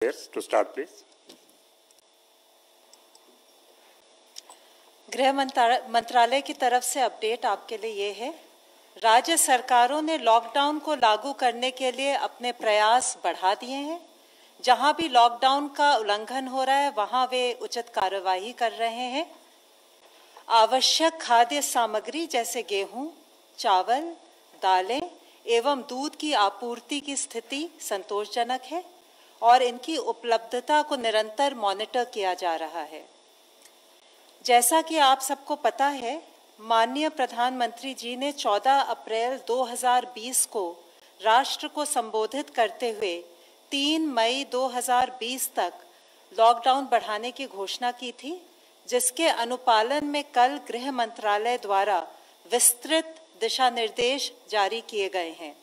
To start, please. गृह मंत्रालय की तरफ से अपडेट आपके लिए ये है, राज्य सरकारों ने लॉकडाउन को लागू करने के लिए अपने प्रयास बढ़ा दिए हैं। जहां भी लॉकडाउन का उल्लंघन हो रहा है वहां वे उचित कार्यवाही कर रहे हैं। आवश्यक खाद्य सामग्री जैसे गेहूं, चावल, दालें एवं दूध की आपूर्ति की स्थिति संतोषजनक है और इनकी उपलब्धता को निरंतर मॉनिटर किया जा रहा है। जैसा कि आप सबको पता है, माननीय प्रधानमंत्री जी ने 14 अप्रैल 2020 को राष्ट्र को संबोधित करते हुए 3 मई 2020 तक लॉकडाउन बढ़ाने की घोषणा की थी, जिसके अनुपालन में कल गृह मंत्रालय द्वारा विस्तृत दिशा निर्देश जारी किए गए हैं।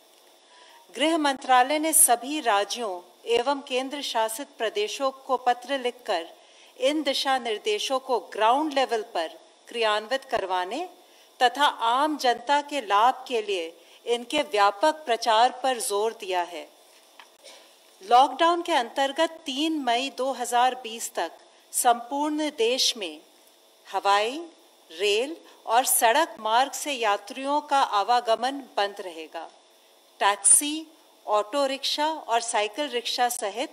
गृह मंत्रालय ने सभी राज्यों एवं केंद्र शासित प्रदेशों को पत्र लिखकर इन दिशा निर्देशों को ग्राउंड लेवल पर क्रियान्वित करवाने तथा आम जनता के लाभ के लिए इनके व्यापक प्रचार पर जोर दिया है। लॉकडाउन के अंतर्गत 3 मई 2020 तक संपूर्ण देश में हवाई, रेल और सड़क मार्ग से यात्रियों का आवागमन बंद रहेगा। टैक्सी, ऑटो रिक्शा और साइकिल रिक्शा सहित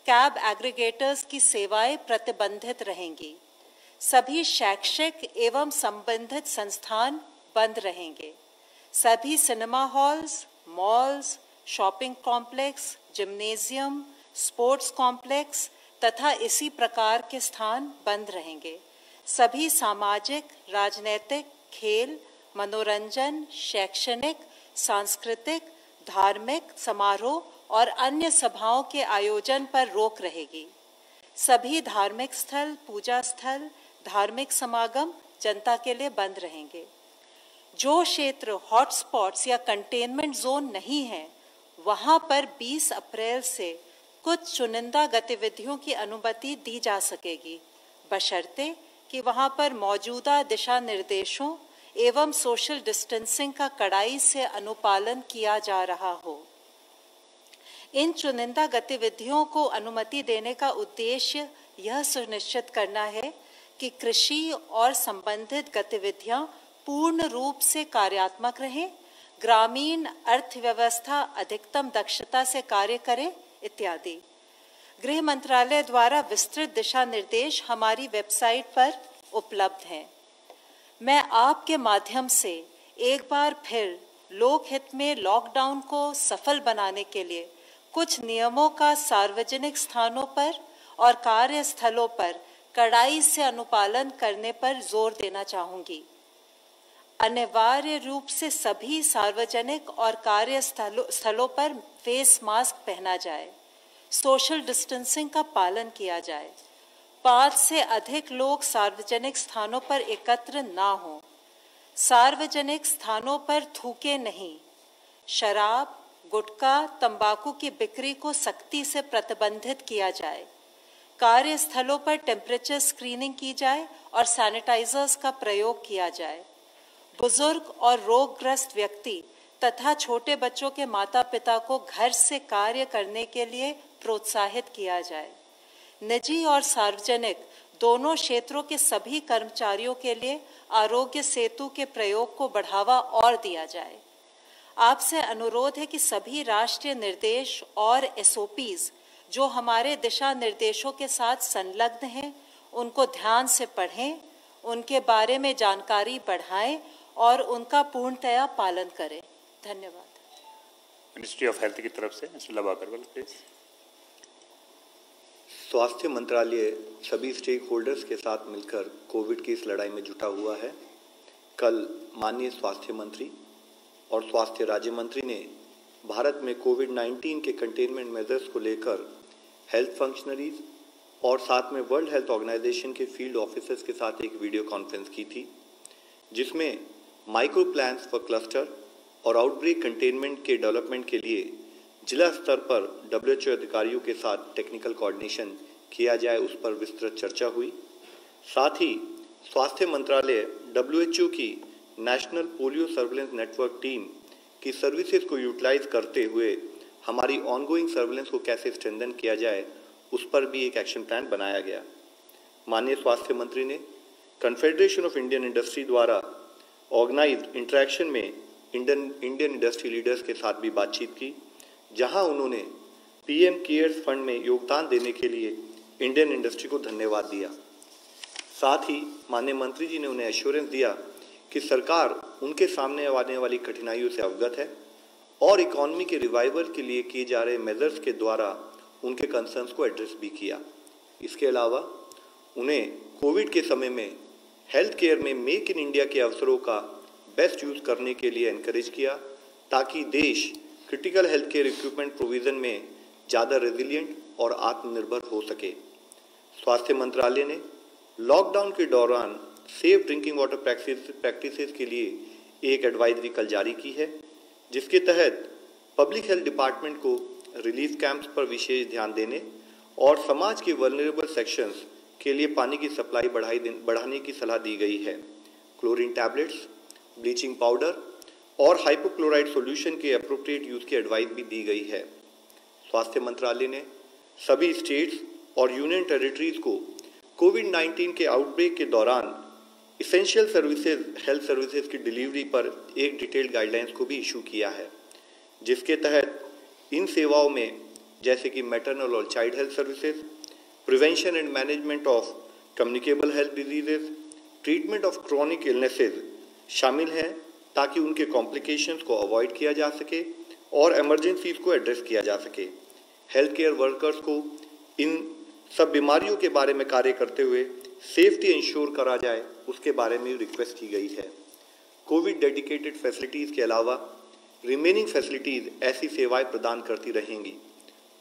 कैब एग्रीगेटर्स की सेवाएं प्रतिबंधित रहेंगी। सभी शैक्षिक एवं संबंधित संस्थान बंद रहेंगे। सभी cinema halls, malls, shopping complex, gymnasium, sports complex तथा इसी प्रकार के स्थान बंद रहेंगे। सभी सामाजिक, राजनीतिक, खेल, मनोरंजन, शैक्षणिक, सांस्कृतिक, धार्मिक समारोह और अन्य सभाओं के आयोजन पर रोक रहेगी। सभी धार्मिक स्थल, पूजा स्थल, धार्मिक समागम जनता के लिए बंद रहेंगे। जो क्षेत्र हॉटस्पॉट्स या कंटेनमेंट जोन नहीं है, वहां पर 20 अप्रैल से कुछ चुनिंदा गतिविधियों की अनुमति दी जा सकेगी, बशर्ते कि वहां पर मौजूदा दिशा निर्देशों एवं सोशल डिस्टेंसिंग का कड़ाई से अनुपालन किया जा रहा हो। इन चुनिंदा गतिविधियों को अनुमति देने का उद्देश्य यह सुनिश्चित करना है कि कृषि और संबंधित गतिविधियां पूर्ण रूप से कार्यात्मक रहें, ग्रामीण अर्थव्यवस्था अधिकतम दक्षता से कार्य करे इत्यादि। गृह मंत्रालय द्वारा विस्तृत दिशा निर्देश हमारी वेबसाइट पर उपलब्ध हैं। मैं आपके माध्यम से एक बार फिर लोकहित में लॉकडाउन को सफल बनाने के लिए कुछ नियमों का सार्वजनिक स्थानों पर और कार्यस्थलों पर कड़ाई से अनुपालन करने पर जोर देना चाहूंगी। अनिवार्य रूप से सभी सार्वजनिक और कार्यस्थलों पर फेस मास्क पहना जाए, सोशल डिस्टेंसिंग का पालन किया जाए, 5 से अधिक लोग सार्वजनिक स्थानों पर एकत्र ना हों, सार्वजनिक स्थानों पर थूके नहीं, शराब, गुटखा, तंबाकू की बिक्री को सख्ती से प्रतिबंधित किया जाए, कार्यस्थलों पर टेम्परेचर स्क्रीनिंग की जाए और सैनिटाइजर्स का प्रयोग किया जाए। बुजुर्ग और रोगग्रस्त व्यक्ति तथा छोटे बच्चों के माता पिता को घर से कार्य करने के लिए प्रोत्साहित किया जाए। निजी और सार्वजनिक दोनों क्षेत्रों के सभी कर्मचारियों के लिए आरोग्य सेतु के प्रयोग को बढ़ावा और दिया जाए। आपसे अनुरोध है कि सभी राष्ट्रीय निर्देश और एसओपीज जो हमारे दिशा निर्देशों के साथ संलग्न हैं, उनको ध्यान से पढ़ें, उनके बारे में जानकारी बढ़ाएं और उनका पूर्णतया पालन करें। धन्यवाद। मिनिस्ट्री ऑफ हेल्थ की तरफ से मिस्टर लव अग्रवाल प्लीज। स्वास्थ्य मंत्रालय सभी स्टेक होल्डर्स के साथ मिलकर कोविड की इस लड़ाई में जुटा हुआ है। कल माननीय स्वास्थ्य मंत्री और स्वास्थ्य राज्य मंत्री ने भारत में कोविड-19 के कंटेनमेंट मेजर्स को लेकर हेल्थ फंक्शनरीज और साथ में वर्ल्ड हेल्थ ऑर्गेनाइजेशन के फील्ड ऑफिसर्स के साथ एक वीडियो कॉन्फ्रेंस की थी, जिसमें माइक्रो प्लान्स फॉर क्लस्टर और आउटब्रेक कंटेनमेंट के डेवलपमेंट के लिए जिला स्तर पर WHO अधिकारियों के साथ टेक्निकल कोऑर्डिनेशन किया जाए, उस पर विस्तृत चर्चा हुई। साथ ही स्वास्थ्य मंत्रालय WHO की national polio surveillance network team की सर्विसेज को यूटिलाइज करते हुए हमारी ऑनगोइंग सर्विलेंस को कैसे स्ट्रेंथन किया जाए, उस पर भी एक एक्शन प्लान बनाया गया। माननीय स्वास्थ्य मंत्री ने कन्फेडरेशन ऑफ इंडियन इंडस्ट्री द्वारा ऑर्गेनाइज्ड इंटरेक्शन में इंडियन इंडस्ट्री लीडर्स के साथ भी बातचीत की, जहां उन्होंने पीएम केयर्स फंड में योगदान देने के लिए इंडियन इंडस्ट्री को धन्यवाद दिया। साथ ही माननीय मंत्री जी ने उन्हें एश्योरेंस दिया कि सरकार उनके सामने आने वाली कठिनाइयों से अवगत है और इकॉनमी के रिवाइवल के लिए किए जा रहे मेजर्स के द्वारा उनके कंसर्न्स को एड्रेस भी किया। इसके अलावा उन्हें कोविड के समय में हेल्थ केयर में मेक इन इंडिया के अवसरों का बेस्ट यूज़ करने के लिए एनकरेज किया, ताकि देश critical health care equipment provision में ज़्यादा रेजिलिएंट और आत्मनिर्भर हो सके। स्वास्थ्य मंत्रालय ने लॉकडाउन के दौरान सेफ ड्रिंकिंग वाटर प्रैक्टिसेस के लिए एक एडवाइजरी कल जारी की है, जिसके तहत पब्लिक हेल्थ डिपार्टमेंट को रिलीफ कैंप्स पर विशेष ध्यान देने और समाज के वल्नरेबल सेक्शंस के लिए पानी की सप्लाई बढ़ाने की सलाह दी गई है। क्लोरीन टैबलेट्स, ब्लीचिंग पाउडर और हाइपोक्लोराइड सॉल्यूशन के एप्रोप्रिएट यूज़ की एडवाइस भी दी गई है। स्वास्थ्य मंत्रालय ने सभी स्टेट्स और यूनियन टेरिटरीज को कोविड-19 के आउटब्रेक के दौरान इसेंशियल सर्विसेज हेल्थ सर्विसेज की डिलीवरी पर एक डिटेल्ड गाइडलाइंस को भी इशू किया है, जिसके तहत इन सेवाओं में जैसे कि मैटरनल और child health services, prevention and management of communicable health diseases, treatment of chronic illnesses शामिल हैं, ताकि उनके कॉम्प्लिकेशंस को अवॉइड किया जा सके और इमरजेंसीज को एड्रेस किया जा सके। हेल्थ केयर वर्कर्स को इन सब बीमारियों के बारे में कार्य करते हुए सेफ्टी इंश्योर करा जाए, उसके बारे में रिक्वेस्ट की गई है। कोविड डेडिकेटेड फैसिलिटीज़ के अलावा रिमेनिंग फैसिलिटीज़ ऐसी सेवाएं प्रदान करती रहेंगी।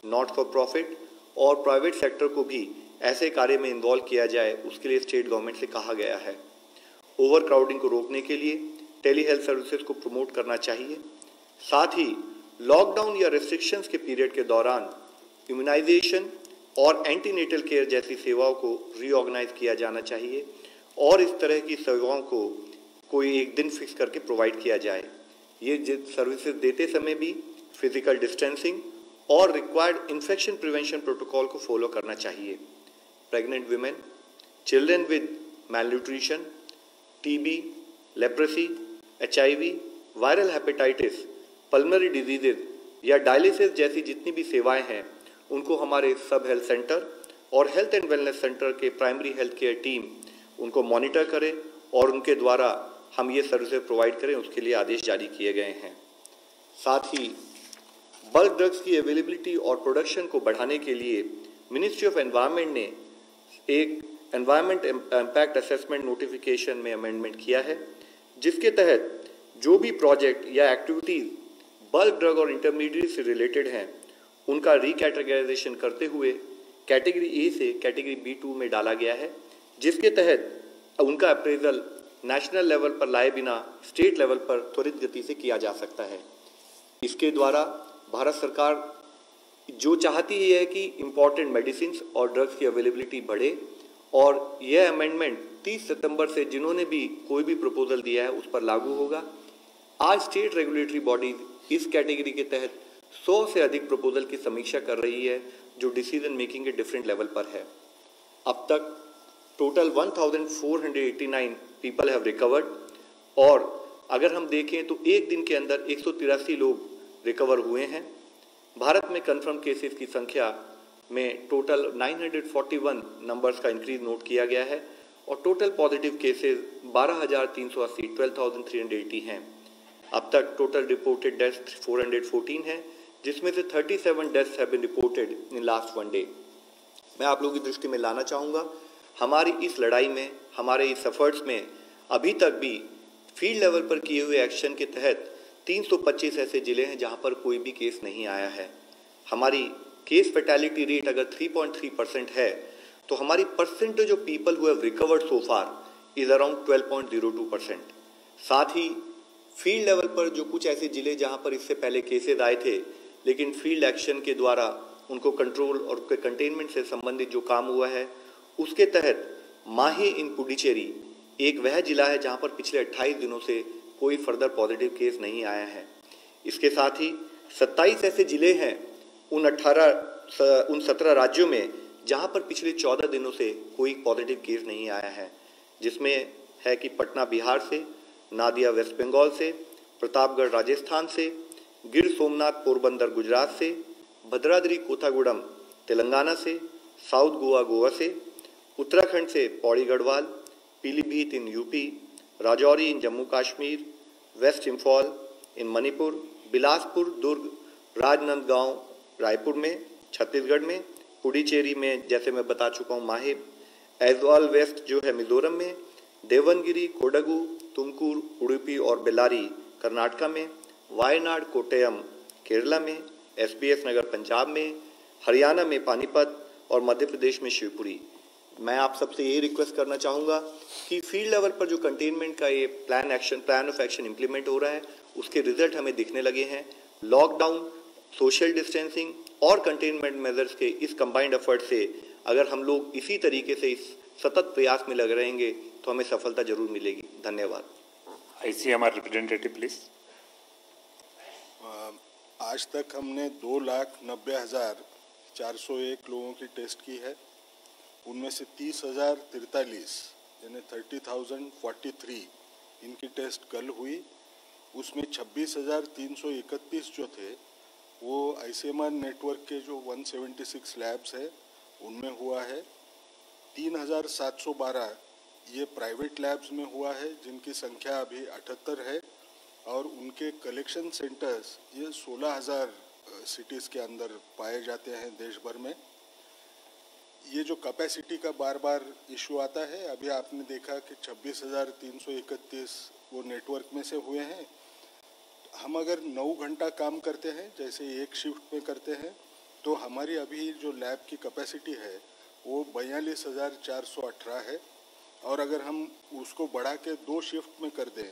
नॉट फॉर प्रॉफिट और प्राइवेट सेक्टर को भी ऐसे कार्य में इन्वॉल्व किया जाए, उसके लिए स्टेट गवर्नमेंट से कहा गया है। ओवर क्राउडिंग को रोकने के लिए टेली हेल्थ सर्विसेज को प्रमोट करना चाहिए। साथ ही लॉकडाउन या रेस्ट्रिक्शंस के पीरियड के दौरान इम्यूनाइजेशन और एंटीनेटल केयर जैसी सेवाओं को रीऑर्गेनाइज किया जाना चाहिए और इस तरह की सेवाओं को कोई एक दिन फिक्स करके प्रोवाइड किया जाए। ये सर्विसेज देते समय भी फिजिकल डिस्टेंसिंग और रिक्वायर्ड इन्फेक्शन प्रिवेंशन प्रोटोकॉल को फॉलो करना चाहिए। Pregnant women, children with malnutrition, TB, leprosy, HIV, viral hepatitis, pulmonary diseases या डायलिसिस जैसी जितनी भी सेवाएं हैं, उनको हमारे सब हेल्थ सेंटर और हेल्थ एंड वेलनेस सेंटर के प्राइमरी हेल्थ केयर टीम उनको मॉनिटर करें और उनके द्वारा हम ये सर्विसेज प्रोवाइड करें, उसके लिए आदेश जारी किए गए हैं। साथ ही बल्क ड्रग्स की अवेलेबिलिटी और प्रोडक्शन को बढ़ाने के लिए मिनिस्ट्री ऑफ एनवायरनमेंट ने एक एनवायरनमेंट इम्पैक्ट असेसमेंट नोटिफिकेशन में अमेंडमेंट किया है, जिसके तहत जो भी प्रोजेक्ट या एक्टिविटीज़ बल्क ड्रग और इंटरमीडिएट से रिलेटेड हैं, उनका रिकैटेगराइजेशन करते हुए कैटेगरी ए से कैटेगरी B2 में डाला गया है, जिसके तहत उनका अप्रेजल नेशनल लेवल पर लाए बिना स्टेट लेवल पर त्वरित गति से किया जा सकता है। इसके द्वारा भारत सरकार जो चाहती है कि इम्पॉर्टेंट मेडिसिन और ड्रग्स की अवेलेबिलिटी बढ़े, और यह अमेंडमेंट 30 सितंबर से जिन्होंने भी कोई भी प्रपोजल दिया है उस पर लागू होगा। आज स्टेट रेगुलेटरी बॉडीज इस कैटेगरी के तहत 100 से अधिक प्रपोजल की समीक्षा कर रही है, जो डिसीजन मेकिंग के डिफरेंट लेवल पर है। अब तक टोटल 1489 पीपल हैव रिकवर्ड, और अगर हम देखें तो एक दिन के अंदर 183 लोग रिकवर हुए हैं। भारत में कंफर्म केसेस की संख्या में टोटल 941 नंबर्स का इंक्रीज नोट किया गया है और टोटल पॉजिटिव केसेस 12,380 12,380 हैं। अब तक टोटल रिपोर्टेड डेथ्स 414 हैं, जिसमें से 37 deaths have been reported in last 1 day. मैं आप लोगों की दृष्टि में लाना चाहूँगा, हमारी इस लड़ाई में, हमारे इस एफर्ट्स में अभी तक भी फील्ड लेवल पर किए हुए एक्शन के तहत 325 ऐसे जिले हैं जहां पर कोई भी केस नहीं आया है। हमारी केस फैटेलिटी रेट अगर 3.3% है, तो हमारी percentage of people who have recovered so far is around 12.02%। साथ ही फील्ड लेवल पर जो कुछ ऐसे जिले जहां पर इससे पहले केसेस आए थे, लेकिन फील्ड एक्शन के द्वारा उनको कंट्रोल और कंटेनमेंट से संबंधित जो काम हुआ है, उसके तहत माही इन पुडुचेरी एक वह जिला है जहां पर पिछले 28 दिनों से कोई फर्दर पॉजिटिव केस नहीं आया है। इसके साथ ही 27 ऐसे जिले हैं उन 17 राज्यों में जहां पर पिछले 14 दिनों से कोई पॉजिटिव केस नहीं आया है, जिसमें है कि पटना बिहार से, नादिया वेस्ट बंगाल से, प्रतापगढ़ राजस्थान से, गिर सोमनाथ पोरबंदर गुजरात से, भद्राद्री कोथागुडम तेलंगाना से, साउथ गोवा गोवा से, उत्तराखंड से Pauri Garhwal, Pilibhit in UP, Rajouri in Jammu Kashmir, west Imphal in Manipur, Bilaspur, Durg, Rajnandgaon Raipur में, छत्तीसगढ़ में, पुडुचेरी में जैसे मैं बता चुका हूँ माहे, ऐजवाल वेस्ट जो है मिजोरम में, देवनगिरी, कोडगु, तुमकुर, उडुपी और बेल्लारी कर्नाटका में, वायनाड, कोट्टयम केरला में, SBS नगर पंजाब में, हरियाणा में पानीपत और मध्य प्रदेश में शिवपुरी। मैं आप सबसे ये रिक्वेस्ट करना चाहूँगा कि फील्ड लेवल पर जो कंटेनमेंट का ये प्लान ऑफ एक्शन इम्प्लीमेंट हो रहा है, उसके रिजल्ट हमें दिखने लगे हैं। लॉकडाउन, सोशल डिस्टेंसिंग और कंटेनमेंट मेजर्स के इस कंबाइंड एफर्ट से अगर हम लोग इसी तरीके से इस सतत प्रयास में लगे रहेंगे तो हमें सफलता जरूर मिलेगी। धन्यवाद। ICMR representative please. आज तक हमने 2,90,401 लोगों की टेस्ट की है। उनमें से 30,043 यानी 30,043 इनकी टेस्ट कल हुई। उसमें 26,331 जो थे वो ICMR नेटवर्क के जो 176 लैब्स है उनमें हुआ है। 3,712 ये प्राइवेट लैब्स में हुआ है, जिनकी संख्या अभी 78 है, और उनके कलेक्शन सेंटर्स ये 16,000 सिटीज़ के अंदर पाए जाते हैं देश भर में। ये जो कैपेसिटी का बार बार इशू आता है, अभी आपने देखा कि 26,331 वो नेटवर्क में से हुए हैं। हम अगर 9 घंटा काम करते हैं, जैसे एक शिफ्ट में करते हैं, तो हमारी अभी जो लैब की कैपेसिटी है वो 42,418 है, और अगर हम उसको बढ़ा के 2 शिफ्ट में कर दें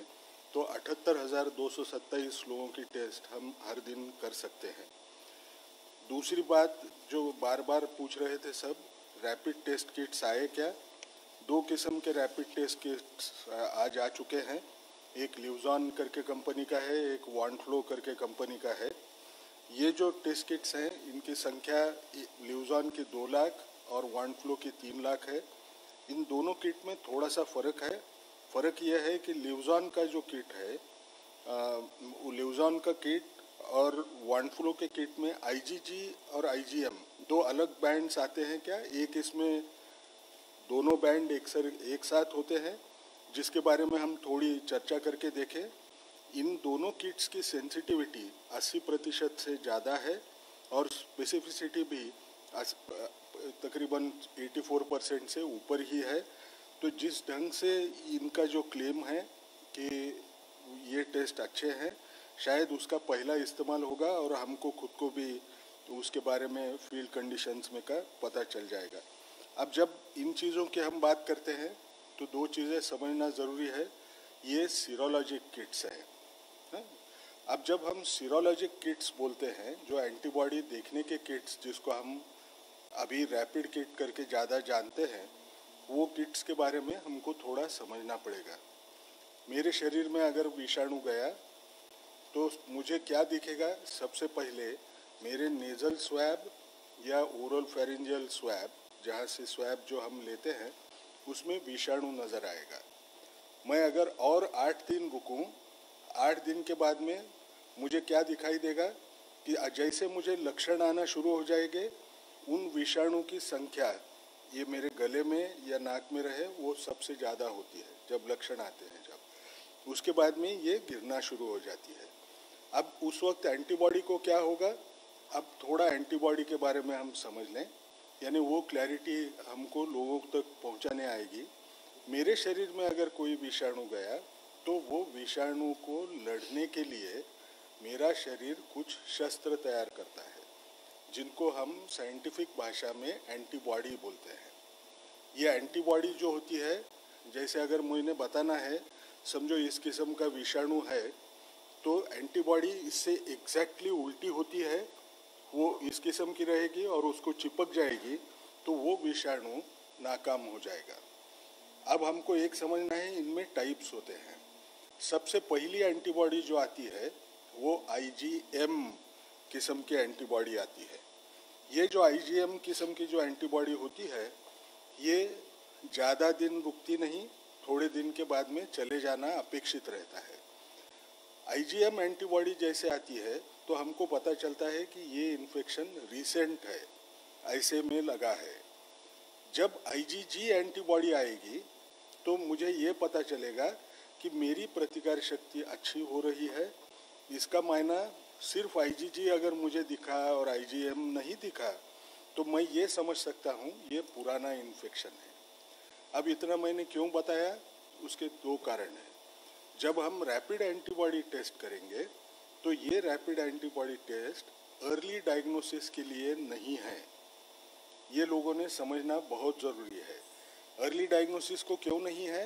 तो 78,227 लोगों की टेस्ट हम हर दिन कर सकते हैं। दूसरी बात जो बार बार पूछ रहे थे सब, रैपिड टेस्ट किट्स आए क्या? 2 किस्म के रैपिड टेस्ट किट्स आज आ चुके हैं। एक लिवजॉन करके कंपनी का है, एक वॉन्फ्लो करके कंपनी का है। ये जो टेस्ट किट्स हैं इनकी संख्या लिवजॉन की 2 लाख और वॉन्फ्लो की 3 लाख है। इन दोनों किट में थोड़ा सा फ़र्क है। फ़र्क यह है कि लिवजॉन का जो किट है, लिवजॉन का किट और वॉन्फ्लो के किट में IgG और IgM 2 अलग बैंड्स आते हैं क्या? एक इसमें दोनों बैंड एक साथ होते हैं, जिसके बारे में हम थोड़ी चर्चा करके देखें। इन दोनों किट्स की सेंसिटिविटी 80% से ज़्यादा है और स्पेसिफिसिटी भी तकरीबन 84% से ऊपर ही है। तो जिस ढंग से इनका जो क्लेम है कि ये टेस्ट अच्छे हैं, शायद उसका पहला इस्तेमाल होगा और हमको खुद को भी उसके बारे में फील्ड कंडीशंस में का पता चल जाएगा। अब जब इन चीज़ों की हम बात करते हैं तो 2 चीज़ें समझना ज़रूरी है। ये सीरोलॉजिक किट्स हैं। अब जब हम सीरोलॉजिक किट्स बोलते हैं, जो एंटीबॉडी देखने के किट्स जिसको हम अभी रैपिड किट करके ज़्यादा जानते हैं, वो किट्स के बारे में हमको थोड़ा समझना पड़ेगा। मेरे शरीर में अगर विषाणु गया तो मुझे क्या दिखेगा? सबसे पहले मेरे नेज़ल स्वैब या ओरल फेरिंजियल स्वैब, जहाँ से स्वैब जो हम लेते हैं, उसमें विषाणु नज़र आएगा। मैं अगर और 8 दिन रुकूं, 8 दिन के बाद में मुझे क्या दिखाई देगा कि जैसे मुझे लक्षण आना शुरू हो जाएंगे, उन विषाणु की संख्या ये मेरे गले में या नाक में रहे वो सबसे ज़्यादा होती है जब लक्षण आते हैं। जब उसके बाद में ये गिरना शुरू हो जाती है। अब उस वक्त एंटीबॉडी को क्या होगा? अब थोड़ा एंटीबॉडी के बारे में हम समझ लें, यानी वो क्लैरिटी हमको लोगों तक पहुंचाने आएगी। मेरे शरीर में अगर कोई विषाणु गया तो वो विषाणु को लड़ने के लिए मेरा शरीर कुछ शस्त्र तैयार करता है, जिनको हम साइंटिफिक भाषा में एंटीबॉडी बोलते हैं। ये एंटीबॉडी जो होती है, जैसे अगर मुझे बताना है, समझो इस किस्म का विषाणु है, तो एंटीबॉडी इससे एग्जैक्टली उल्टी होती है, वो इस किस्म की रहेगी और उसको चिपक जाएगी, तो वो विषाणु नाकाम हो जाएगा। अब हमको एक समझना है, इनमें टाइप्स होते हैं। सबसे पहली एंटीबॉडी जो आती है वो IgM किस्म की एंटीबॉडी आती है। ये जो आईजीएम किस्म की जो एंटीबॉडी होती है, ये ज़्यादा दिन रुकती नहीं, थोड़े दिन के बाद में चले जाना अपेक्षित रहता है। आईजीएम एंटीबॉडी जैसे आती है तो हमको पता चलता है कि ये इन्फेक्शन रिसेंट है, ऐसे में लगा है। जब आईजीजी एंटीबॉडी आएगी तो मुझे ये पता चलेगा कि मेरी प्रतिकार शक्ति अच्छी हो रही है। इसका मायना सिर्फ आईजीजी अगर मुझे दिखा और आईजीएम नहीं दिखा तो मैं ये समझ सकता हूँ ये पुराना इन्फेक्शन है। अब इतना मैंने क्यों बताया, उसके दो कारण हैं। जब हम रैपिड एंटीबॉडी टेस्ट करेंगे तो ये rapid antibody test early diagnosis के लिए नहीं है, ये लोगों ने समझना बहुत ज़रूरी है। अर्ली डायग्नोसिस को क्यों नहीं है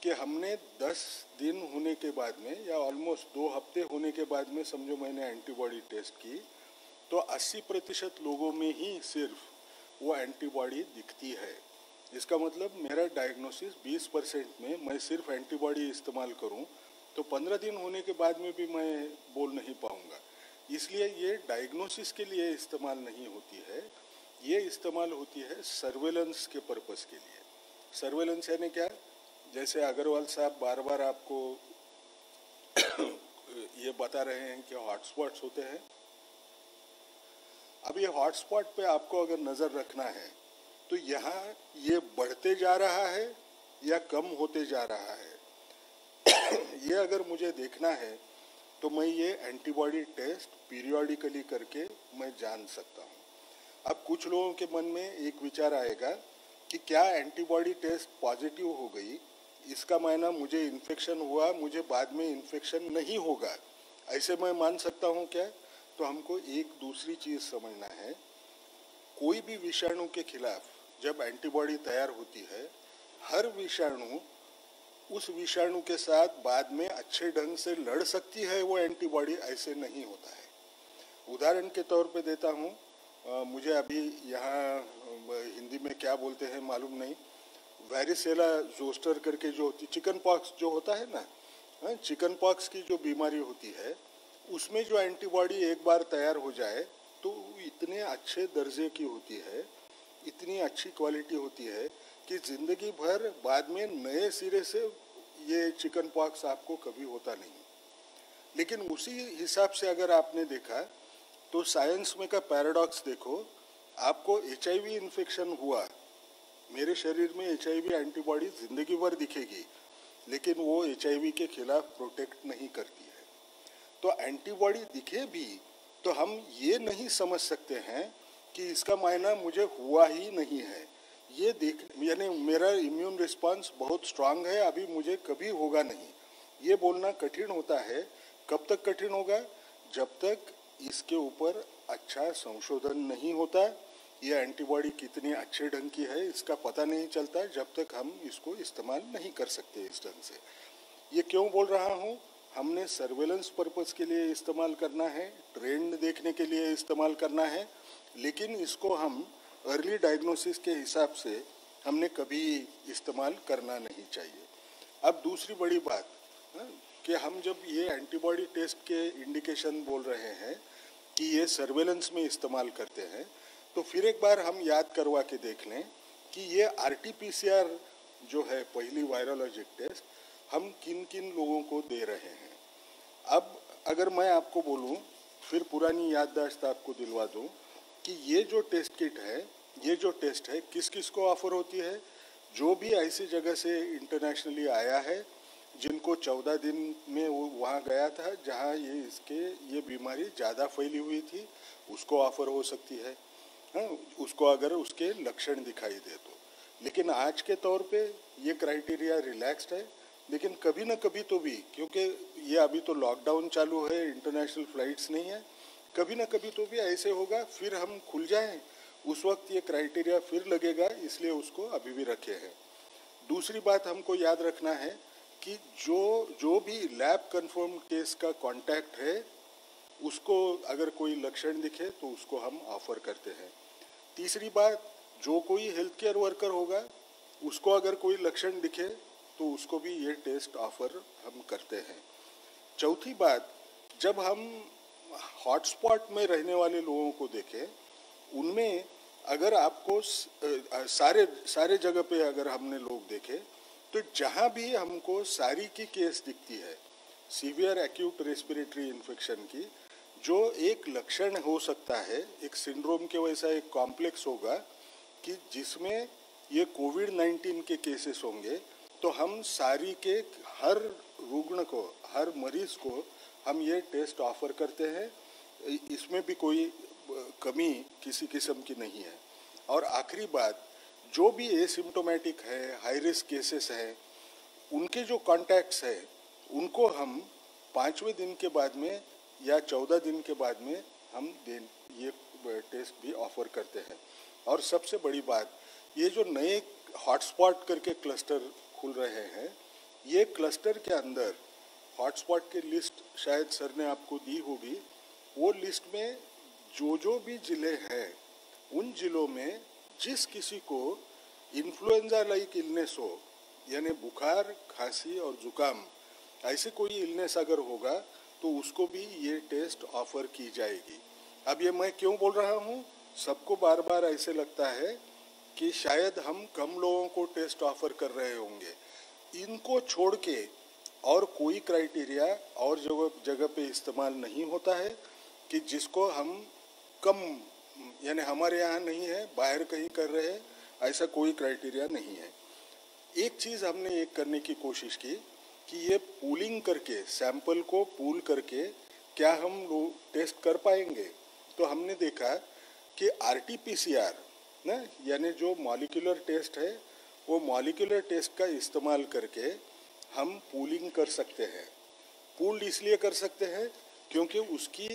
कि हमने 10 दिन होने के बाद में या ऑलमोस्ट 2 हफ्ते होने के बाद में समझो मैंने एंटीबॉडी टेस्ट की तो 80% लोगों में ही सिर्फ वो एंटीबॉडी दिखती है। इसका मतलब मेरा डायग्नोसिस 20% में मैं सिर्फ एंटीबॉडी इस्तेमाल करूं तो 15 दिन होने के बाद में भी मैं बोल नहीं पाऊंगा। इसलिए ये डायग्नोसिस के लिए इस्तेमाल नहीं होती है, ये इस्तेमाल होती है सर्वेलेंस के पर्पस के लिए। सर्वेलेंस यानी क्या, जैसे अग्रवाल साहब बार बार आपको ये बता रहे हैं कि हॉटस्पॉट्स होते हैं। अब ये हॉटस्पॉट पे आपको अगर नज़र रखना है तो यहाँ ये बढ़ते जा रहा है या कम होते जा रहा है ये अगर मुझे देखना है तो मैं ये एंटीबॉडी टेस्ट पीरियोडिकली करके मैं जान सकता हूँ। अब कुछ लोगों के मन में एक विचार आएगा कि क्या एंटीबॉडी टेस्ट पॉजिटिव हो गई, इसका मायना मुझे इन्फेक्शन हुआ, मुझे बाद में इन्फेक्शन नहीं होगा, ऐसे मैं मान सकता हूँ क्या? तो हमको एक दूसरी चीज़ समझना है। कोई भी विषाणु के खिलाफ जब एंटीबॉडी तैयार होती है, हर विषाणु उस विषाणु के साथ बाद में अच्छे ढंग से लड़ सकती है वो एंटीबॉडी, ऐसे नहीं होता है। उदाहरण के तौर पे देता हूँ, मुझे अभी यहाँ हिंदी में क्या बोलते हैं मालूम नहीं, वैरिसेला जोस्टर करके जो होती, चिकन पॉक्स जो होता है ना, चिकन पॉक्स की जो बीमारी होती है उसमें जो एंटीबॉडी एक बार तैयार हो जाए तो इतने अच्छे दर्जे की होती है, इतनी अच्छी क्वालिटी होती है कि ज़िंदगी भर बाद में नए सिरे से ये चिकन पॉक्स आपको कभी होता नहीं। लेकिन उसी हिसाब से अगर आपने देखा तो साइंस में का पैराडॉक्स देखो, आपको HIV इन्फेक्शन हुआ, मेरे शरीर में HIV एंटीबॉडी ज़िंदगी भर दिखेगी लेकिन वो HIV के खिलाफ प्रोटेक्ट नहीं करती है। तो एंटीबॉडी दिखे भी तो हम ये नहीं समझ सकते हैं कि इसका मायना मुझे हुआ ही नहीं है। ये देख यानी मेरा इम्यून रिस्पांस बहुत स्ट्रांग है, अभी मुझे कभी होगा नहीं, ये बोलना कठिन होता है। कब तक कठिन होगा? जब तक इसके ऊपर अच्छा संशोधन नहीं होता, ये एंटीबॉडी कितनी अच्छे ढंग की है इसका पता नहीं चलता, जब तक हम इसको इस्तेमाल नहीं कर सकते इस ढंग से। ये क्यों बोल रहा हूँ? हमने सर्वेलेंस पर्पस के लिए इस्तेमाल करना है, ट्रेंड देखने के लिए इस्तेमाल करना है, लेकिन इसको हम अर्ली डायग्नोसिस के हिसाब से हमने कभी इस्तेमाल करना नहीं चाहिए। अब दूसरी बड़ी बात कि हम जब ये एंटीबॉडी टेस्ट के इंडिकेशन बोल रहे हैं कि ये सर्वेलेंस में इस्तेमाल करते हैं, तो फिर एक बार हम याद करवा के देख लें कि ये RT-PCR जो है पहली वायरोलॉजिक टेस्ट हम किन किन लोगों को दे रहे हैं। अब अगर मैं आपको बोलूं, फिर पुरानी याददाश्त आपको दिलवा दूं कि ये जो टेस्ट किट है, ये जो टेस्ट है किस किस को ऑफर होती है? जो भी ऐसी जगह से इंटरनेशनली आया है जिनको 14 दिन में वो वहाँ गया था जहाँ ये बीमारी ज़्यादा फैली हुई थी, उसको ऑफर हो सकती है, उसको अगर उसके लक्षण दिखाई दे तो। लेकिन आज के तौर पे ये क्राइटेरिया रिलैक्स्ड है, लेकिन कभी ना कभी तो भी, क्योंकि ये अभी तो लॉकडाउन चालू है, इंटरनेशनल फ्लाइट्स नहीं है, कभी ना कभी तो भी ऐसे होगा, फिर हम खुल जाएं, उस वक्त ये क्राइटेरिया फिर लगेगा, इसलिए उसको अभी भी रखे हैं। दूसरी बात हमको याद रखना है कि जो भी लैब कंफर्म केस का कांटेक्ट है उसको अगर कोई लक्षण दिखे तो उसको हम ऑफर करते हैं। तीसरी बात, जो कोई हेल्थ केयर वर्कर होगा उसको अगर कोई लक्षण दिखे तो उसको भी ये टेस्ट ऑफर हम करते हैं। चौथी बात, जब हम हॉटस्पॉट में रहने वाले लोगों को देखें उनमें अगर आपको सारे जगह पे अगर हमने लोग देखे तो जहाँ भी हमको सारी की केस दिखती है सीवियर एक्यूट रेस्पिरेटरी इन्फेक्शन की, जो एक लक्षण हो सकता है, एक सिंड्रोम के वैसा एक कॉम्प्लेक्स होगा कि जिसमें ये कोविड-19 के केसेस होंगे, तो हम सारी के हर रुग्ण को, हर मरीज को हम ये टेस्ट ऑफर करते हैं। इसमें भी कोई कमी किसी किस्म की नहीं है। और आखिरी बात, जो भी एसिम्प्टोमेटिक है, हाई रिस्क केसेस हैं, उनके जो कॉन्टैक्ट्स है उनको हम 5वें दिन के बाद में या 14 दिन के बाद में हम ये टेस्ट भी ऑफर करते हैं। और सबसे बड़ी बात, ये जो नए हॉटस्पॉट करके क्लस्टर खुल रहे हैं, ये क्लस्टर के अंदर हॉटस्पॉट की लिस्ट शायद सर ने आपको दी होगी। वो लिस्ट में जो भी जिले हैं, उन जिलों में जिस किसी को इन्फ्लुएंजा लाइक इलनेस हो, यानी बुखार, खांसी और जुकाम, ऐसे कोई इलनेस अगर होगा तो उसको भी ये टेस्ट ऑफर की जाएगी। अब ये मैं क्यों बोल रहा हूँ, सबको बार बार ऐसे लगता है कि शायद हम कम लोगों को टेस्ट ऑफर कर रहे होंगे। इनको छोड़ के और कोई क्राइटेरिया और जगह पे इस्तेमाल नहीं होता है कि जिसको हम कम, यानी हमारे यहाँ नहीं है, बाहर कहीं कर रहे हैं, ऐसा कोई क्राइटेरिया नहीं है। एक चीज़ हमने एक करने की कोशिश की कि ये पूलिंग करके, सैंपल को पूल करके क्या हम लोग टेस्ट कर पाएंगे। तो हमने देखा कि RT-PCR ना, यानी जो मॉलिक्यूलर टेस्ट है, वो मॉलिक्यूलर टेस्ट का इस्तेमाल करके हम पूलिंग कर सकते हैं। पूल्ड इसलिए कर सकते हैं क्योंकि उसकी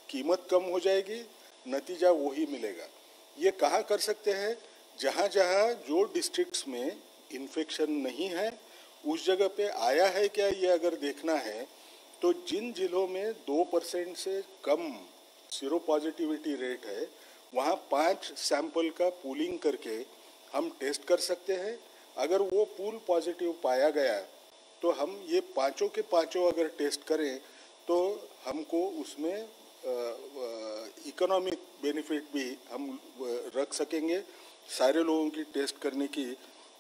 कीमत कम हो जाएगी, नतीजा वही मिलेगा। ये कहाँ कर सकते हैं, जहाँ जहाँ जो डिस्ट्रिक्ट्स में इन्फेक्शन नहीं है उस जगह पे आया है क्या, ये अगर देखना है तो जिन जिलों में 2% से कम सीरो पॉजिटिविटी रेट है, वहाँ 5 सैंपल का पूलिंग करके हम टेस्ट कर सकते हैं। अगर वो पूल पॉजिटिव पाया गया तो हम ये पाँचों के पाँचों अगर टेस्ट करें तो हमको उसमें इकोनॉमिक बेनिफिट भी हम रख सकेंगे। सारे लोगों की टेस्ट करने की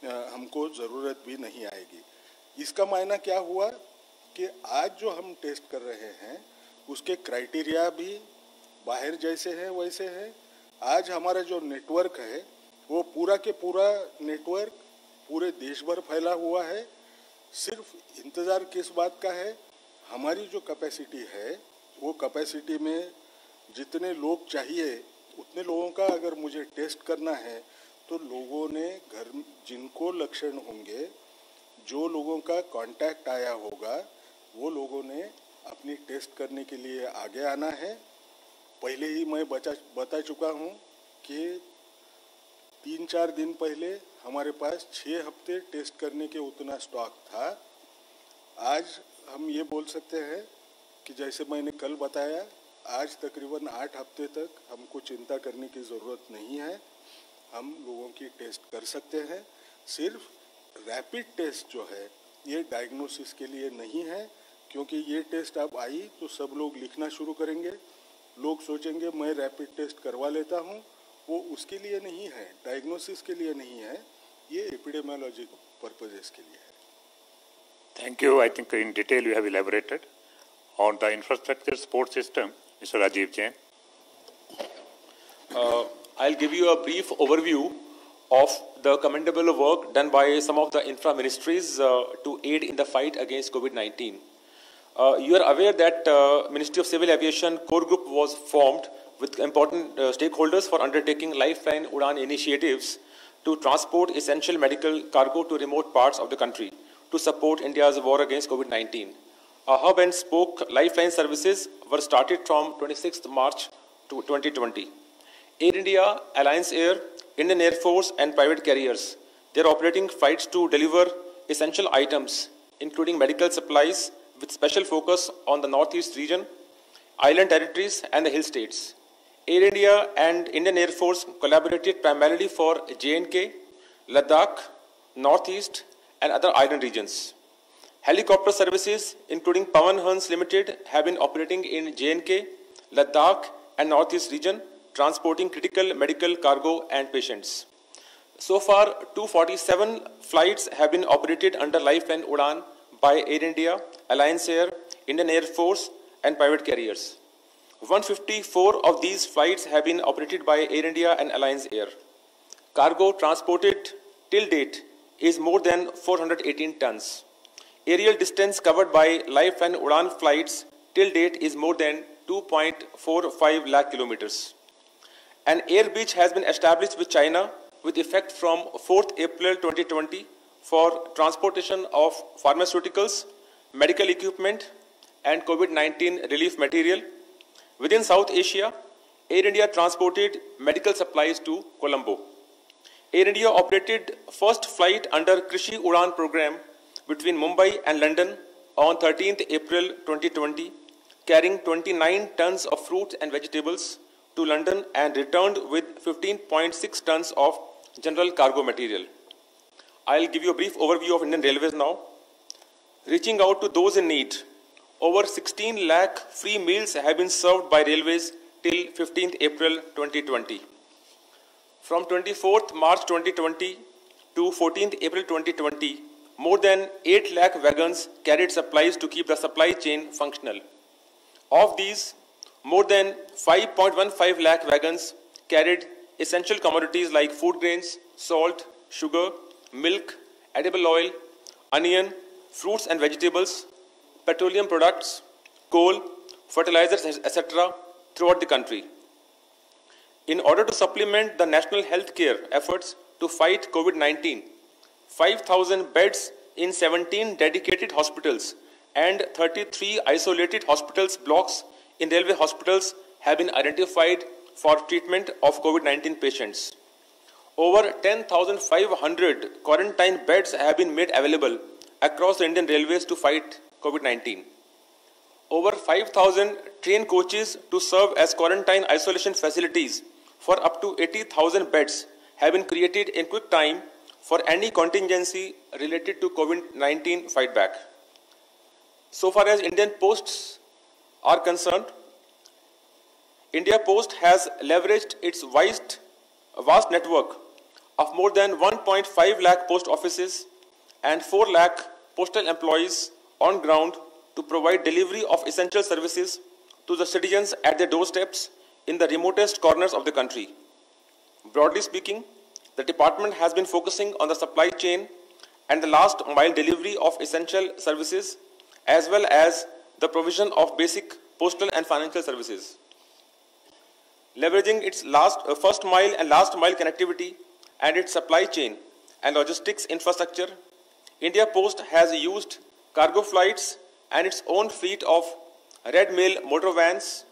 हमको ज़रूरत भी नहीं आएगी। इसका मायना क्या हुआ कि आज जो हम टेस्ट कर रहे हैं उसके क्राइटेरिया भी बाहर जैसे हैं वैसे हैं। आज हमारा जो नेटवर्क है वो पूरा के पूरा नेटवर्क पूरे देश भर फैला हुआ है। सिर्फ इंतज़ार किस बात का है, हमारी जो कैपेसिटी है वो कैपेसिटी में जितने लोग चाहिए उतने लोगों का अगर मुझे टेस्ट करना है तो लोगों ने घर जिनको लक्षण होंगे, जो लोगों का कांटेक्ट आया होगा, वो लोगों ने अपनी टेस्ट करने के लिए आगे आना है। पहले ही मैं बता चुका हूँ कि 3-4 दिन पहले हमारे पास 6 हफ्ते टेस्ट करने के उतना स्टॉक था। आज हम ये बोल सकते हैं कि जैसे मैंने कल बताया, आज तकरीबन 8 हफ्ते तक हमको चिंता करने की ज़रूरत नहीं है। हम लोगों की टेस्ट कर सकते हैं। सिर्फ रैपिड टेस्ट जो है ये डायग्नोसिस के लिए नहीं है, क्योंकि ये टेस्ट अब आई तो सब लोग लिखना शुरू करेंगे। लोग सोचेंगे मैं रैपिड टेस्ट करवा लेता हूँ, वो उसके लिए नहीं है, डायग्नोसिस के लिए नहीं है, ये एपिडेमियोलॉजी पर्पजेस के लिए है। Thank you. I think in detail you have elaborated on the infrastructure support system. Mr. Rajiv Jain. I'll give you a brief overview of the commendable work done by some of the infra ministries to aid in the fight against COVID-19. You are aware that Ministry of Civil Aviation core group was formed with important stakeholders for undertaking Lifeline Udan initiatives to transport essential medical cargo to remote parts of the country to support India's war against COVID-19. A hub and spoke Lifeline services were started from 26th March to 2020. Air India, Alliance Air, Indian Air Force and private carriers, they are operating flights to deliver essential items, including medical supplies with special focus on the Northeast region, island territories and the hill states. Air India and Indian Air Force collaborated primarily for J&K, Ladakh, Northeast and other island regions. Helicopter services, including Pawan Hans Limited, have been operating in J&K, Ladakh and Northeast region, transporting critical medical cargo and patients. So far, 247 flights have been operated under Lifeline Udan by Air India, Alliance Air, Indian Air Force, and private carriers. 154 of these flights have been operated by Air India and Alliance Air. Cargo transported till date is more than 418 tons. Aerial distance covered by Lifeline Udan flights till date is more than 2.45 lakh kilometers. An air bridge has been established with China with effect from 4th April 2020 for transportation of pharmaceuticals, medical equipment, and COVID-19 relief material. Within South Asia, Air India transported medical supplies to Colombo. Air India operated first flight under Krishi Udan program between Mumbai and London on 13th April 2020, carrying 29 tons of fruits and vegetables to London and returned with 15.6 tons of general cargo material. I'll give you a brief overview of Indian Railways now. Reaching out to those in need, over 16 lakh free meals have been served by railways till 15th April 2020. From 24th March 2020 to 14th April 2020, more than 8 lakh wagons carried supplies to keep the supply chain functional. Of these, more than 5.15 lakh wagons carried essential commodities like food grains, salt, sugar, milk, edible oil, onion, fruits and vegetables, petroleum products, coal, fertilizers, etc. throughout the country. In order to supplement the national health care efforts to fight COVID-19, 5,000 beds in 17 dedicated hospitals and 33 isolated hospitals blocks in railway hospitals have been identified for treatment of COVID-19 patients. Over 10,500 quarantine beds have been made available across the Indian Railways to fight COVID-19. Over 5,000 train coaches to serve as quarantine isolation facilities for up to 80,000 beds have been created in quick time for any contingency related to COVID-19 fight back. So far as Indian Posts are concerned, India Post has leveraged its vast network of more than 1.5 lakh post offices and 4 lakh postal employees on ground to provide delivery of essential services to the citizens at their doorsteps in the remotest corners of the country. Broadly speaking, the department has been focusing on the supply chain and the last mile delivery of essential services as well as the provision of basic postal and financial services. Leveraging its first mile and last mile connectivity and its supply chain and logistics infrastructure, India Post has used cargo flights and its own fleet of Red Mail motor vans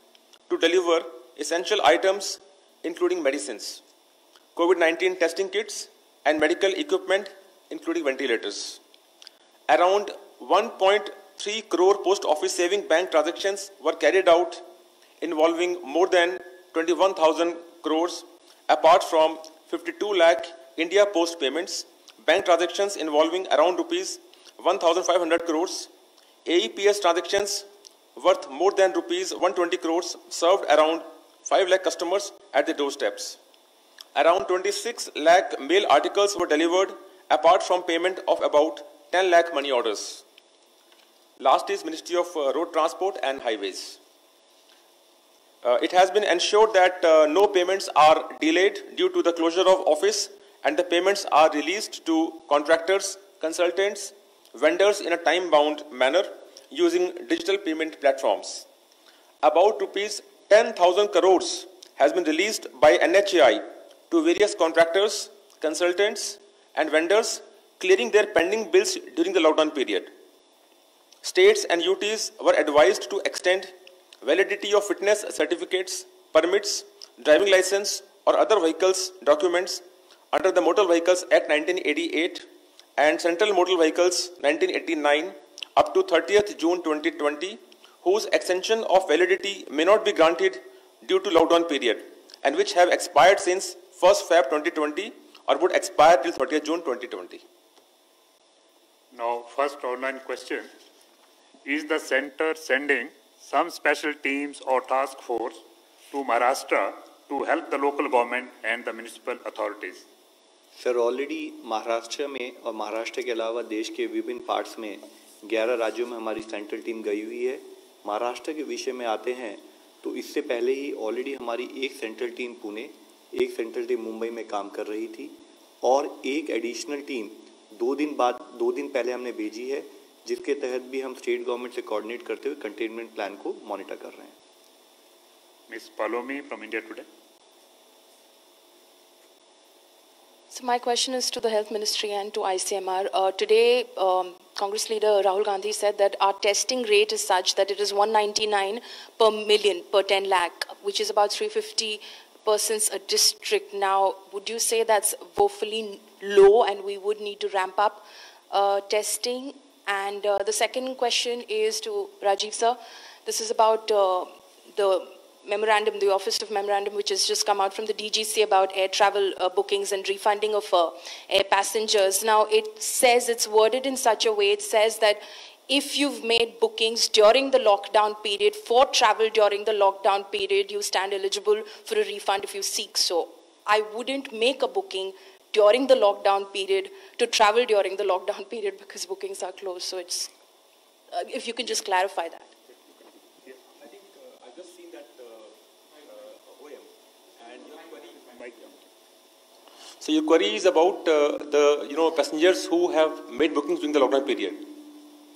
to deliver essential items including medicines, COVID-19 testing kits and medical equipment including ventilators. Around 1.3 crore post office saving bank transactions were carried out involving more than 21,000 crores apart from 52 lakh India Post payments, bank transactions involving around rupees 1,500 crores, AEPS transactions worth more than rupees 120 crores served around 5 lakh customers at their doorsteps. Around 26 lakh mail articles were delivered apart from payment of about 10 lakh money orders. Last is Ministry of Road Transport and Highways. It has been ensured that no payments are delayed due to the closure of office and the payments are released to contractors, consultants, vendors in a time-bound manner using digital payment platforms. About rupees 10,000 crores has been released by NHAI to various contractors, consultants and vendors clearing their pending bills during the lockdown period. States and UTs were advised to extend validity of fitness certificates, permits, driving license or other vehicles documents under the Motor Vehicles Act 1988 and Central Motor Vehicles 1989 up to 30th June 2020, whose extension of validity may not be granted due to lockdown period and which have expired since 1st Feb 2020 or would expire till 30th June 2020. Now, first online question. Is the centre sending some special teams or task force to Maharashtra to help the local government and the municipal authorities? Sir, already Maharashtra में और महाराष्ट्र के अलावा देश के विभिन्न parts में 11 राज्यों में हमारी सेंट्रल टीम गई हुई है। महाराष्ट्र के विषय में आते हैं तो इससे पहले ही ऑलरेडी हमारी एक सेंट्रल टीम पुणे, एक सेंट्रल टीम मुंबई में काम कर रही थी और एक एडिशनल टीम 2 दिन पहले हमने भेजी है, जिसके तहत भी हम स्टेट गवर्नमेंट से कोऑर्डिनेट करते हुए कंटेनमेंट प्लान को मॉनिटर कर रहे हैं। Ms. Palomi from India Today. So my question is to the Health Ministry and to ICMR. Today, Congress leader Rahul Gandhi said that our testing rate is such that it is 199 per million per 10 lakh, which is about 350 persons a district. Now, would you say that's woefully low and we would need to ramp up testing? And the second question is to Rajiv sir. This is about the memorandum, the Office of Memorandum, which has just come out from the DGC about air travel bookings and refunding of air passengers. Now, it says, it's worded in such a way, it says that if you've made bookings during the lockdown period for travel during the lockdown period, you stand eligible for a refund if you seek so. I wouldn't make a booking during the lockdown period to travel during the lockdown period because bookings are closed. So it's, if you can just clarify that. I think I've just seen that OM and your query. So your query is about the passengers who have made bookings during the lockdown period.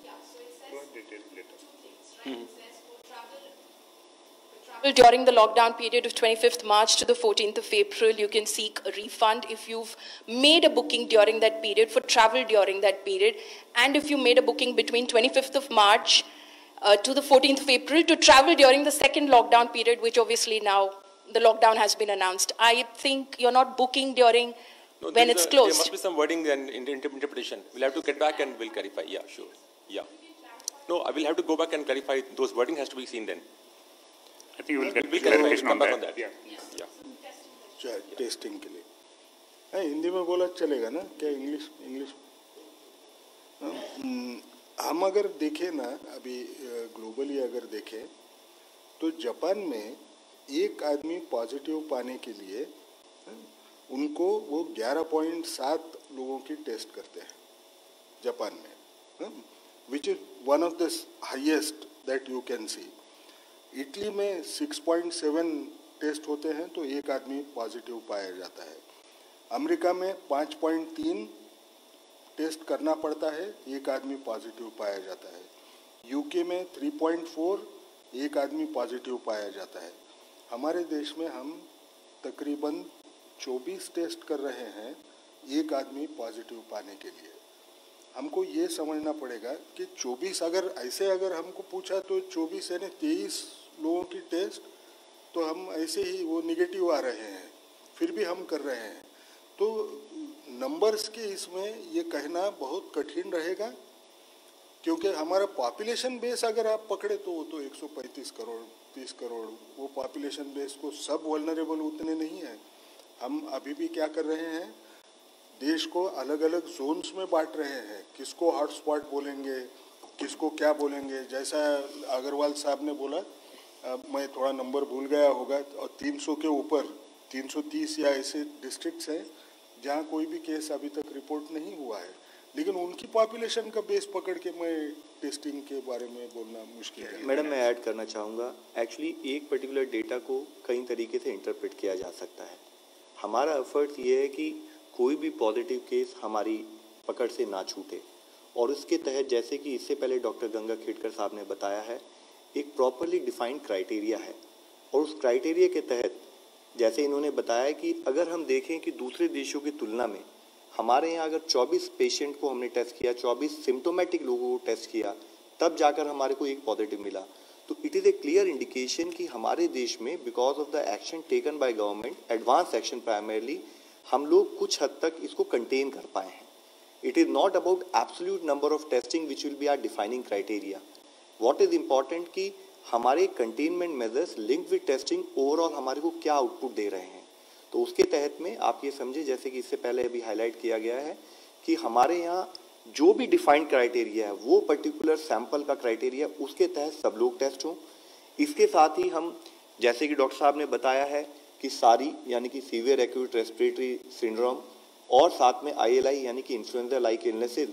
Yeah, so it says two things, right? It says for travel during the lockdown period of 25th March to the 14th of April, you can seek a refund if you've made a booking during that period for travel during that period, and if you made a booking between 25th of March to the 14th of April to travel during the second lockdown period, which obviously now the lockdown has been announced. I think you're not booking during when it's closed. There must be some wording and interpretation. We'll have to get back and we'll clarify. Yeah, sure. Yeah. No, I will have to go back and clarify. Those wording has to be seen then. I think you will get We'll clarification come on back that. on that. Yeah. Yeah. Testing के लिए हिंदी में बोला चलेगा ना क्या? English हम अगर देखें ना, अभी ग्लोबली अगर देखें तो जापान में एक आदमी पॉजिटिव पाने के लिए उनको वो 11.7 लोगों की टेस्ट करते हैं जापान में, which is one of the highest that you can see. Italy में 6.7 टेस्ट होते हैं तो एक आदमी पॉजिटिव पाया जाता है। अमेरिका में 5.3 टेस्ट करना पड़ता है, एक आदमी पॉजिटिव पाया जाता है। यूके में 3.4 एक आदमी पॉजिटिव पाया जाता है। हमारे देश में हम तकरीबन 24 टेस्ट कर रहे हैं एक आदमी पॉजिटिव पाने के लिए। हमको ये समझना पड़ेगा कि 24 अगर हमको पूछा तो 24 यानी 23 लोगों की टेस्ट तो हम ऐसे ही वो निगेटिव आ रहे हैं, फिर भी हम कर रहे हैं। तो नंबर्स के इसमें ये कहना बहुत कठिन रहेगा, क्योंकि हमारा पॉपुलेशन बेस अगर आप पकड़े तो वो तो 135 करोड़ 30 करोड़, वो पॉपुलेशन बेस को सब वल्नरेबल उतने नहीं है। हम अभी भी क्या कर रहे हैं, देश को अलग अलग जोन्स में बांट रहे हैं, किसको हॉटस्पॉट बोलेंगे, किसको क्या बोलेंगे। जैसा अग्रवाल साहब ने बोला, मैं थोड़ा नंबर भूल गया होगा, और 300 के ऊपर 330 या ऐसे डिस्ट्रिक्ट्स हैं जहाँ कोई भी केस अभी तक रिपोर्ट नहीं हुआ है, लेकिन उनकी पॉपुलेशन का बेस पकड़ के मैं टेस्टिंग के बारे में बोलना मुश्किल है। मैडम, मैं ऐड करना चाहूँगा, एक्चुअली एक पर्टिकुलर डेटा को कई तरीके से इंटरप्रेट किया जा सकता है। हमारा एफर्ट ये है कि कोई भी पॉजिटिव केस हमारी पकड़ से ना छूटे, और उसके तहत जैसे कि इससे पहले डॉक्टर गंगा खेड़कर साहब ने बताया है, एक प्रॉपरली डिफाइंड क्राइटेरिया है, और उस क्राइटेरिया के तहत जैसे इन्होंने बताया कि अगर हम देखें कि दूसरे देशों की तुलना में हमारे यहाँ अगर 24 पेशेंट को हमने टेस्ट किया, 24 सिम्टोमेटिक लोगों को टेस्ट किया, तब जाकर हमारे को एक पॉजिटिव मिला, तो it is a clear indication कि हमारे देश में because of the action taken by government, advance action primarily, हम लोग कुछ हद तक इसको कंटेन कर पाए हैं। It is not about absolute number of testing which will be are defining criteria. What is important कि हमारे containment measures link with testing overall हमारे को क्या आउटपुट दे रहे हैं। तो उसके तहत में आप ये समझे, जैसे कि इससे पहले अभी हाईलाइट किया गया है कि हमारे यहाँ जो भी डिफाइंड क्राइटेरिया है वो पर्टिकुलर सैंपल का क्राइटेरिया, उसके तहत सब लोग टेस्ट हों। इसके साथ ही हम, जैसे कि डॉक्टर साहब ने बताया है कि सारी यानी कि सीवियर एक्यूट रेस्पिरेटरी सिंड्रोम और साथ में ILI यानी कि इन्फ्लुएंजा लाइक इलनेसेस,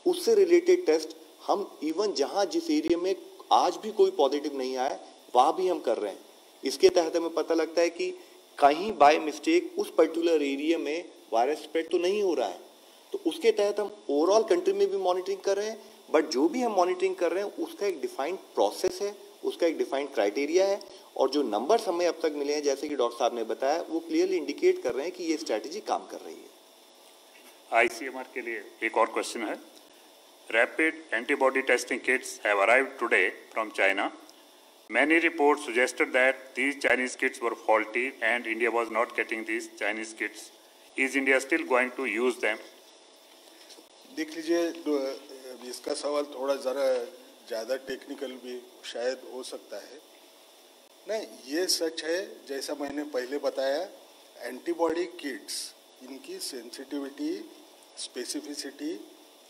उससे रिलेटेड टेस्ट हम इवन जहां जिस एरिया में आज भी कोई पॉजिटिव नहीं आया वहां भी हम कर रहे हैं। इसके तहत हमें पता लगता है कि कहीं बाय मिस्टेक उस पर्टिकुलर एरिया में वायरस स्प्रेड तो नहीं हो रहा है, तो उसके तहत हम ओवरऑल कंट्री में भी मॉनिटरिंग कर रहे हैं। बट जो भी हम मॉनिटरिंग कर रहे हैं उसका एक डिफाइंड प्रोसेस है, उसका एक डिफाइंड क्राइटेरिया है, और जो नंबर्स हमें अब तक मिले हैं जैसे कि डॉक्टर साहब ने बताया वो क्लियरली इंडिकेट कर रहे हैं कि ये स्ट्रैटेजी काम कर रही है। ICMR के लिए एक और क्वेश्चन है। Rapid antibody testing kits have arrived today from China. Many reports suggested that these Chinese kits were faulty and India was not getting these Chinese kits. Is India still going to use them? देख लीजिए, इसका सवाल थोड़ा ज़रा ज़्यादा technical भी शायद हो सकता है। नहीं, ये सच है जैसा मैंने पहले बताया, एंटीबॉडी किट्स इनकी सेंसिटिविटी स्पेसिफिसिटी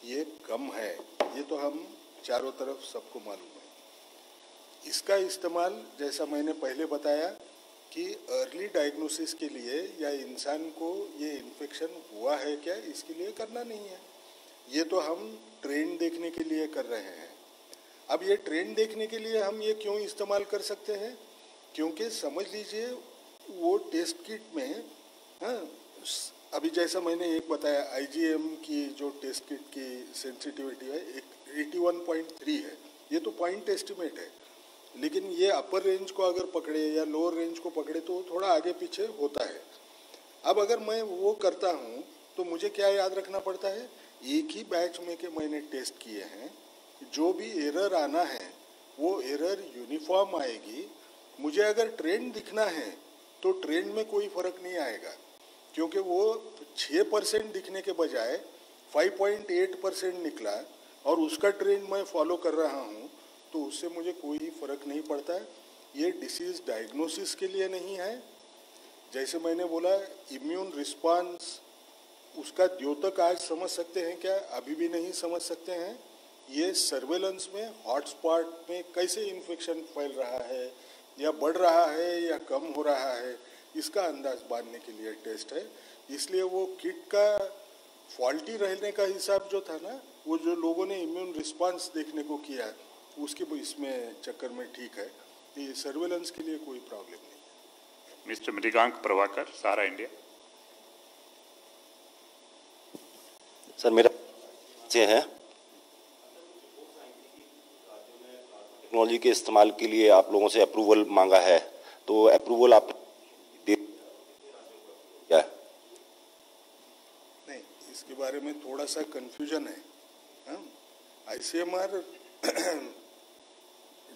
ये कम है, ये तो हम चारों तरफ सबको मालूम है। इसका इस्तेमाल जैसा मैंने पहले बताया कि अर्ली डायग्नोसिस के लिए या इंसान को ये इन्फेक्शन हुआ है क्या इसके लिए करना नहीं है, ये तो हम ट्रेंड देखने के लिए कर रहे हैं। अब ये ट्रेंड देखने के लिए हम ये क्यों इस्तेमाल कर सकते हैं, क्योंकि समझ लीजिए वो टेस्ट किट में, हाँ, अभी जैसा मैंने एक बताया IgM की जो टेस्ट किट की सेंसिटिविटी है 81.3 है, ये तो पॉइंट एस्टिमेट है, लेकिन ये अपर रेंज को अगर पकड़े या लोअर रेंज को पकड़े तो थोड़ा आगे पीछे होता है। अब अगर मैं वो करता हूँ तो मुझे क्या याद रखना पड़ता है, एक ही बैच में के मैंने टेस्ट किए हैं, जो भी एरर आना है वो एरर यूनिफॉर्म आएगी। मुझे अगर ट्रेंड दिखना है तो ट्रेंड में कोई फर्क नहीं आएगा, क्योंकि वो 6% दिखने के बजाय 5.8% निकला और उसका ट्रेंड मैं फॉलो कर रहा हूँ, तो उससे मुझे कोई फर्क नहीं पड़ता है। ये डिसीज डायग्नोसिस के लिए नहीं है। जैसे मैंने बोला इम्यून रिस्पांस, उसका द्योतक आज समझ सकते हैं क्या, अभी भी नहीं समझ सकते हैं। ये सर्वेलेंस में हॉटस्पॉट में कैसे इन्फेक्शन फैल रहा है या बढ़ रहा है या कम हो रहा है, इसका अंदाज बांधने के लिए टेस्ट है। इसलिए वो किट का फॉल्टी रहने का हिसाब जो था ना, वो जो लोगों ने इम्यून रिस्पांस देखने को किया उसके इसमें चक्कर में ठीक है। ये सर्वेलेंस के लिए कोई प्रॉब्लम नहीं है। मिस्टर मृगांक प्रभाकर, सहारा इंडिया। सर मेरा से है, टेक्नोलॉजी के इस्तेमाल के लिए आप लोगों से अप्रूवल मांगा है, तो अप्रूवल आप दे क्या? नहीं, इसके बारे में थोड़ा सा कंफ्यूजन है। ICMR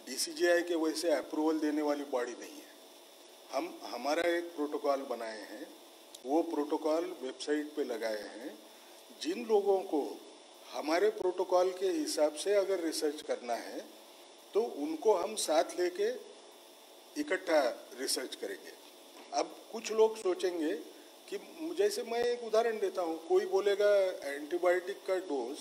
DCGI के वैसे अप्रूवल देने वाली बॉडी नहीं है। हम हमारा एक प्रोटोकॉल बनाए हैं, वो प्रोटोकॉल वेबसाइट पे लगाए हैं। जिन लोगों को हमारे प्रोटोकॉल के हिसाब से अगर रिसर्च करना है तो उनको हम साथ लेके इकट्ठा रिसर्च करेंगे। अब कुछ लोग सोचेंगे कि जैसे मैं एक उदाहरण देता हूँ, कोई बोलेगा एंटीबायोटिक का डोज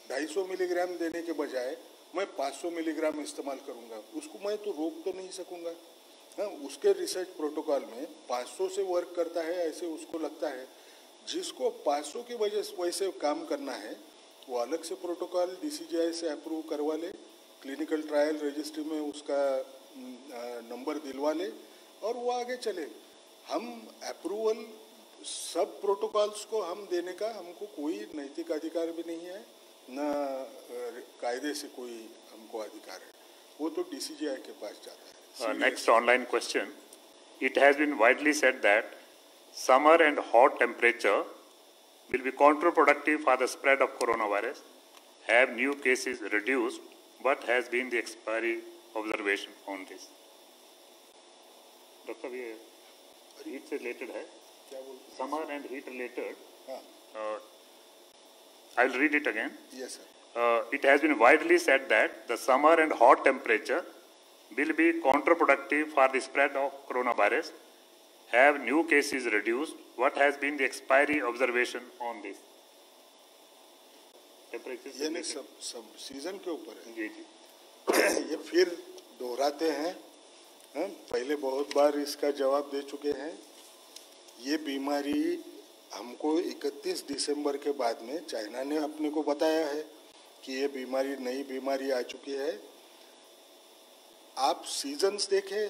250 मिलीग्राम देने के बजाय मैं 500 मिलीग्राम इस्तेमाल करूँगा, उसको मैं तो रोक तो नहीं सकूँगा। हाँ, उसके रिसर्च प्रोटोकॉल में 500 से वर्क करता है ऐसे उसको लगता है। जिसको 500 की वजह से वैसे काम करना है वो अलग से प्रोटोकॉल DCGI से अप्रूव करवा ले, क्लिनिकल ट्रायल रजिस्ट्री में उसका नंबर दिलवा ले और वो आगे चले। हम अप्रूवल सब प्रोटोकॉल्स को हम देने का हमको कोई नैतिक अधिकार भी नहीं है, न कायदे से कोई हमको अधिकार है, वो तो DCGI के पास जाता है। Next online question. It has been widely said that summer and hot temperature will be counterproductive for the spread of coronavirus. Have new cases reduced? What has been the expiry observation on this? Doctor साहब, ये heat से related है, क्या बोलते हैं? Summer and heat related. हाँ, I'll read it again. yes sir. It has been widely said that the summer and hot temperature will be counterproductive for the spread of coronavirus. Have new cases reduced? What has been the expiry observation on this? Temperature ये नहीं सब season के ऊपर है। जी जी। ये फिर दोहराते हैं, पहले बहुत बार इसका जवाब दे चुके हैं। ये बीमारी हमको 31 दिसंबर के बाद में चाइना ने अपने को बताया है कि ये बीमारी नई बीमारी आ चुकी है। आप सीजन्स देखें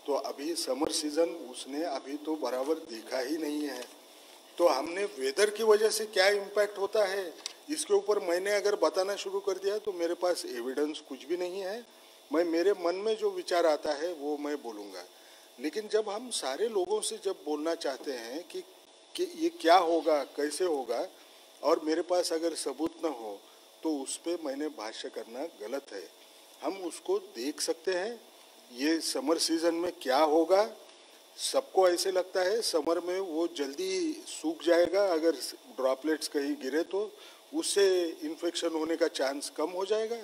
तो अभी समर सीजन उसने अभी तो बराबर देखा ही नहीं है। तो हमने वेदर की वजह से क्या इम्पैक्ट होता है इसके ऊपर मैंने अगर बताना शुरू कर दिया तो मेरे पास एविडेंस कुछ भी नहीं है। मैं मेरे मन में जो विचार आता है वो मैं बोलूँगा। लेकिन जब हम सारे लोगों से जब बोलना चाहते हैं कि ये क्या होगा, कैसे होगा, और मेरे पास अगर सबूत न हो तो उस पर मैंने भाष्य करना गलत है। हम उसको देख सकते हैं ये समर सीजन में क्या होगा। सबको ऐसे लगता है समर में वो जल्दी सूख जाएगा, अगर ड्रॉपलेट्स कहीं गिरे तो उससे इन्फेक्शन होने का चांस कम हो जाएगा।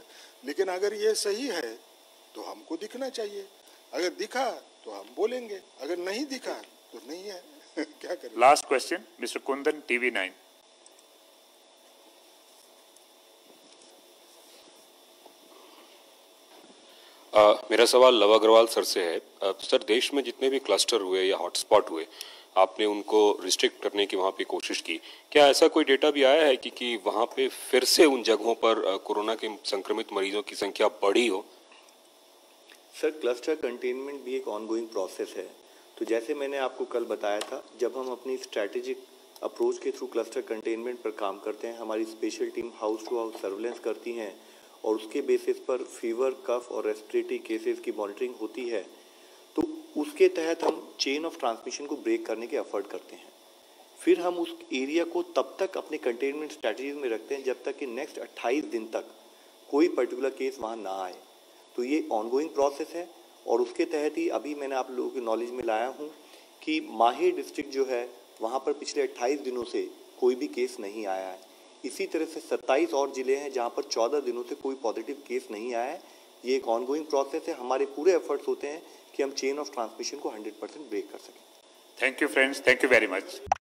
लेकिन अगर ये सही है तो हमको दिखना चाहिए। अगर दिखा तो हम बोलेंगे, अगर नहीं दिखा तो नहीं है। क्या करें? Last question, Mr. Kundan, TV9. मेरा सवाल लव अग्रवाल सर से है। सर, देश में जितने भी क्लस्टर हुए या हॉटस्पॉट हुए, आपने उनको रिस्ट्रिक्ट करने की वहाँ पे कोशिश की। क्या ऐसा कोई डेटा भी आया है कि वहाँ पे फिर से उन जगहों पर कोरोना के संक्रमित मरीजों की संख्या बढ़ी हो? सर, क्लस्टर कंटेनमेंट भी एक ऑनगोइंग प्रोसेस है। तो जैसे मैंने आपको कल बताया था, जब हम अपनी स्ट्रैटेजिक अप्रोच के थ्रू क्लस्टर कंटेनमेंट पर काम करते हैं, हमारी special team house to house surveillance करती हैं और उसके बेसिस पर फीवर, कफ और रेस्पिरेटरी केसेस की मॉनिटरिंग होती है। तो उसके तहत हम चेन ऑफ ट्रांसमिशन को ब्रेक करने के एफर्ट करते हैं। फिर हम उस एरिया को तब तक अपने कंटेनमेंट स्ट्रैटेजीज में रखते हैं जब तक कि नेक्स्ट 28 दिन तक कोई पर्टिकुलर केस वहाँ ना आए। तो ये ऑनगोइंग प्रोसेस है और उसके तहत ही अभी मैंने आप लोगों के नॉलेज में लाया हूँ कि माहे डिस्ट्रिक्ट जो है वहाँ पर पिछले 28 दिनों से कोई भी केस नहीं आया है। इसी तरह से 27 और जिले हैं जहाँ पर 14 दिनों से कोई पॉजिटिव केस नहीं आया है। ये एक ऑनगोइंग प्रोसेस है। हमारे पूरे एफर्ट्स होते हैं कि हम चेन ऑफ ट्रांसमिशन को 100% ब्रेक कर सकें। Thank you, friends. Thank you very much.